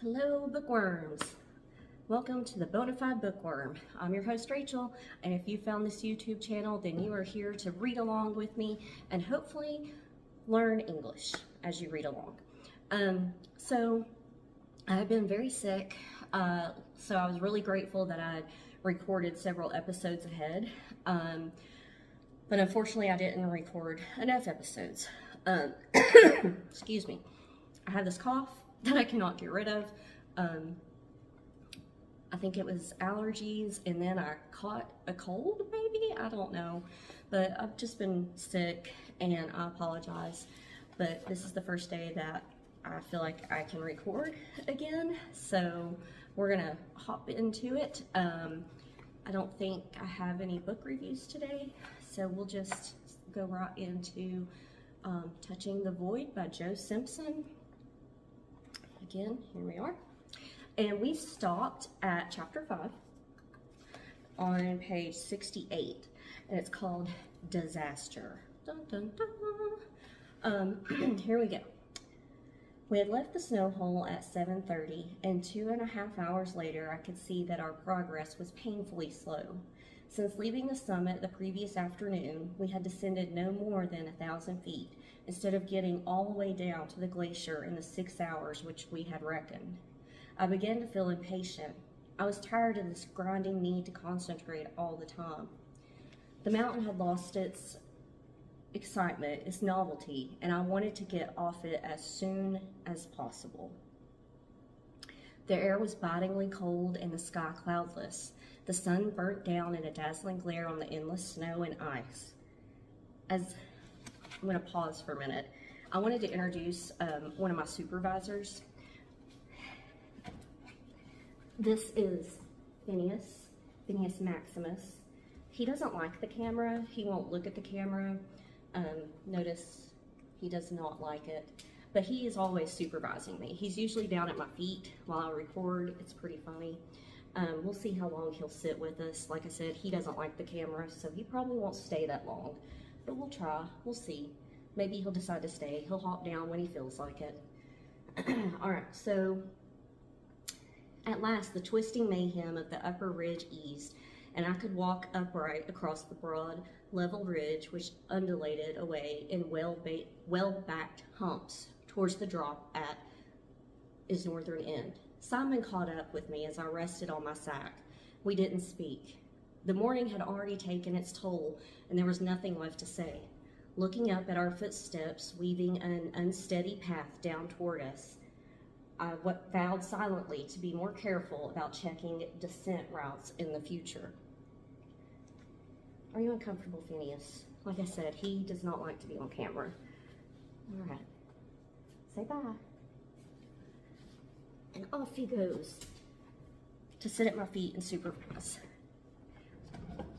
Hello, bookworms. Welcome to the Bonified Bookworm. I'm your host, Rachel, and if you found this YouTube channel, then you are here to read along with me and hopefully learn English as you read along. So I've been very sick, so I was really grateful that I recorded several episodes ahead, but unfortunately I didn't record enough episodes. Excuse me. I have this cough that I cannot get rid of. I think it was allergies, and then I caught a cold, maybe? I don't know. But I've just been sick, and I apologize. But this is the first day that I feel like I can record again, so we're gonna hop into it. I don't think I have any book reviews today, so we'll just go right into Touching the Void by Joe Simpson. Again, here we are. And we stopped at chapter 5 on page 68, and it's called Disaster. Dun, dun, dun. Here we go. We had left the snow hole at 7:30, and 2.5 hours later, I could see that our progress was painfully slow. Since leaving the summit the previous afternoon, we had descended no more than 1,000 feet, instead of getting all the way down to the glacier in the 6 hours which we had reckoned. I began to feel impatient. I was tired of this grinding need to concentrate all the time. The mountain had lost its excitement, its novelty, and I wanted to get off it as soon as possible. The air was bitingly cold and the sky cloudless. The sun burnt down in a dazzling glare on the endless snow and ice. I'm going to pause for a minute. I wanted to introduce one of my supervisors. This is Phineas Maximus. He doesn't like the camera. He won't look at the camera. Notice he does not like it. But he is always supervising me. He's usually down at my feet while I record. It's pretty funny. We'll see how long he'll sit with us. Like I said, he doesn't like the camera, so he probably won't stay that long. But we'll try. We'll see. Maybe he'll decide to stay. He'll hop down when he feels like it. Alright, so at last the twisting mayhem of the upper ridge eased, and I could walk upright across the broad, level ridge which undulated away in well-backed humps towards the drop at its northern end. Simon caught up with me as I rested on my sack. We didn't speak. The morning had already taken its toll, and there was nothing left to say. Looking up at our footsteps, weaving an unsteady path down toward us, I vowed silently to be more careful about checking descent routes in the future. Are you uncomfortable, Phineas? Like I said, he does not like to be on camera. All right. Say bye. And off he goes to sit at my feet and supervise.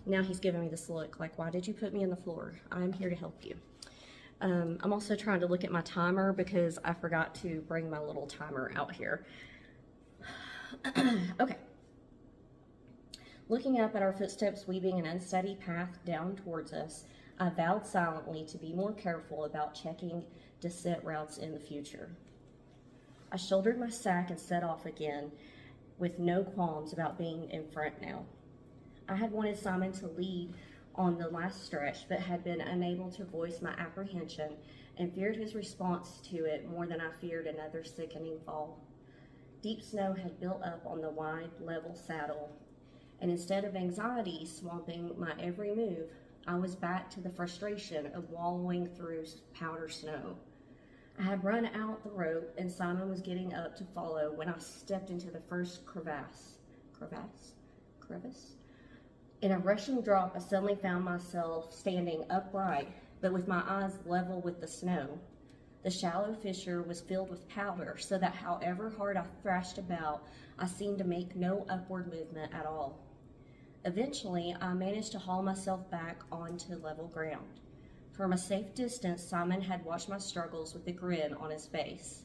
Now he's giving me this look like, why did you put me on the floor? I'm here to help you. I'm also trying to look at my timer because I forgot to bring my little timer out here. Okay. Looking up at our footsteps weaving an unsteady path down towards us, I vowed silently to be more careful about checking descent routes in the future. I shouldered my sack and set off again with no qualms about being in front now. I had wanted Simon to lead on the last stretch, but had been unable to voice my apprehension and feared his response to it more than I feared another sickening fall. Deep snow had built up on the wide, level saddle, and instead of anxiety swamping my every move, I was back to the frustration of wallowing through powder snow. I had run out the rope, and Simon was getting up to follow when I stepped into the first crevice. In a rushing drop, I suddenly found myself standing upright, but with my eyes level with the snow. The shallow fissure was filled with powder, so that however hard I thrashed about, I seemed to make no upward movement at all. Eventually, I managed to haul myself back onto level ground. From a safe distance, Simon had watched my struggles with a grin on his face.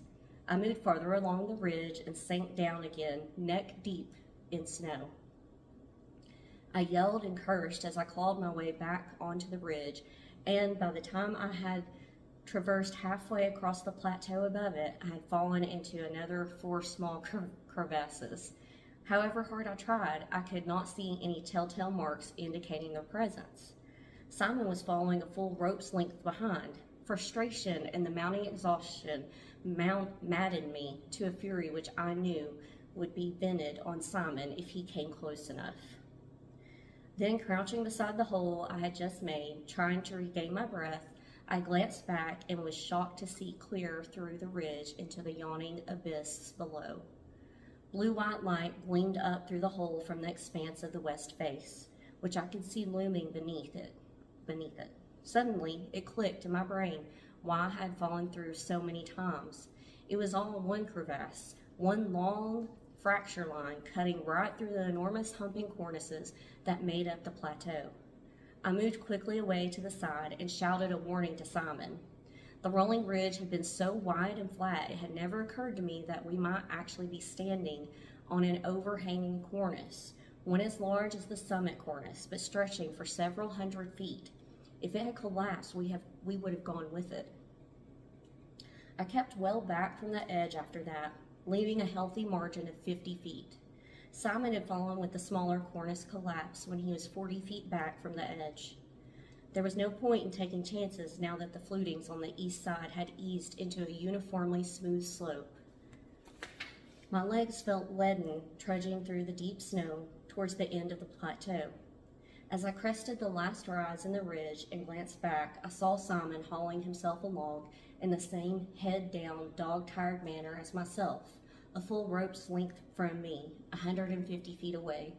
I moved farther along the ridge and sank down again, neck deep in snow. I yelled and cursed as I clawed my way back onto the ridge, and by the time I had traversed halfway across the plateau above it, I had fallen into another 4 small crevasses. However hard I tried, I could not see any telltale marks indicating their presence. Simon was following a full rope's length behind. Frustration and the mounting exhaustion maddened me to a fury which I knew would be vented on Simon if he came close enough. Then, crouching beside the hole I had just made, trying to regain my breath, I glanced back and was shocked to see clear through the ridge into the yawning abyss below. Blue-white light gleamed up through the hole from the expanse of the west face, which I could see looming beneath it. Suddenly, it clicked in my brain why I had fallen through so many times. It was all one crevasse, one long fracture line cutting right through the enormous humping cornices that made up the plateau. I moved quickly away to the side and shouted a warning to Simon. The rolling ridge had been so wide and flat it had never occurred to me that we might actually be standing on an overhanging cornice, one as large as the summit cornice, but stretching for several hundred feet. If it had collapsed, we would have gone with it. I kept well back from the edge after that, leaving a healthy margin of 50 feet. Simon had fallen with the smaller cornice collapse when he was 40 feet back from the edge. There was no point in taking chances now that the flutings on the east side had eased into a uniformly smooth slope. My legs felt leaden trudging through the deep snow towards the end of the plateau. As I crested the last rise in the ridge and glanced back, I saw Simon hauling himself along in the same head-down, dog-tired manner as myself, a full rope's length from me, 150 feet away,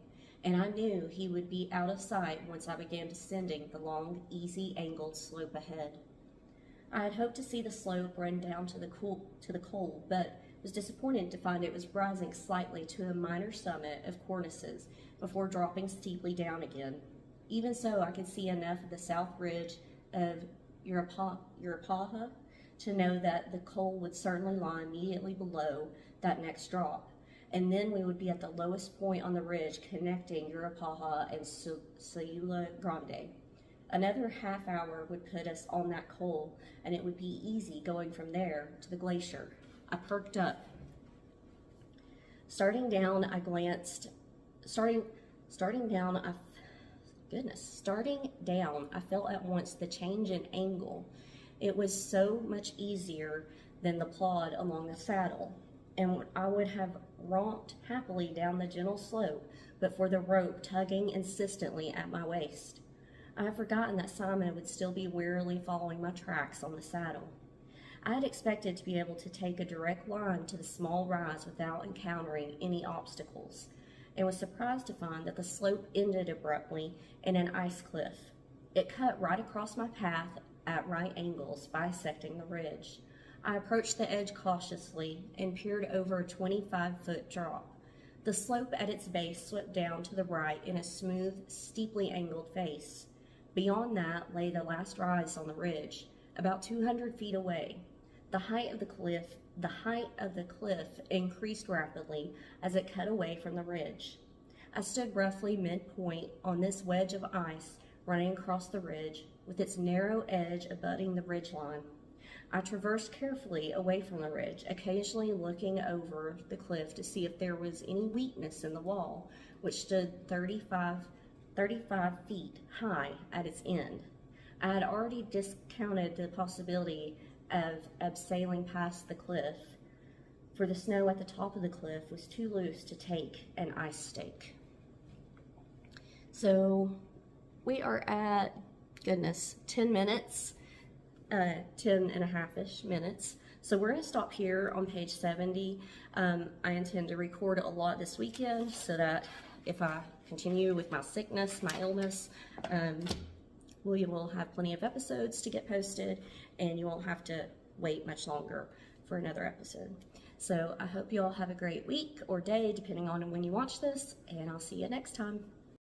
and I knew he would be out of sight once I began descending the long, easy, angled slope ahead. I had hoped to see the slope run down to the coal, but was disappointed to find it was rising slightly to a minor summit of cornices before dropping steeply down again. Even so, I could see enough of the south ridge of Urapaha to know that the coal would certainly lie immediately below that next drop, and then we would be at the lowest point on the ridge connecting Urapaha and Sayula Grande. Another half hour would put us on that coal, and it would be easy going from there to the glacier. I perked up. Starting down, I felt at once the change in angle. It was so much easier than the plod along the saddle, and I would have romped happily down the gentle slope, but for the rope tugging insistently at my waist. I had forgotten that Simon would still be wearily following my tracks on the saddle. I had expected to be able to take a direct line to the small rise without encountering any obstacles, and was surprised to find that the slope ended abruptly in an ice cliff. It cut right across my path at right angles, bisecting the ridge. I approached the edge cautiously and peered over a 25-foot drop. The slope at its base swept down to the right in a smooth, steeply angled face. Beyond that lay the last rise on the ridge, about 200 feet away. The height of the cliff increased rapidly as it cut away from the ridge. I stood roughly midpoint on this wedge of ice running across the ridge, with its narrow edge abutting the ridgeline. I traversed carefully away from the ridge, occasionally looking over the cliff to see if there was any weakness in the wall, which stood 35 feet high at its end. I had already discounted the possibility of sailing past the cliff, for the snow at the top of the cliff was too loose to take an ice stake. So we are at, 10 minutes, 10 and a half-ish minutes. So we're going to stop here on page 70. I intend to record a lot this weekend so that if I continue with my sickness, my illness, we will have plenty of episodes to get posted, and you won't have to wait much longer for another episode. So I hope you all have a great week or day, depending on when you watch this, and I'll see you next time.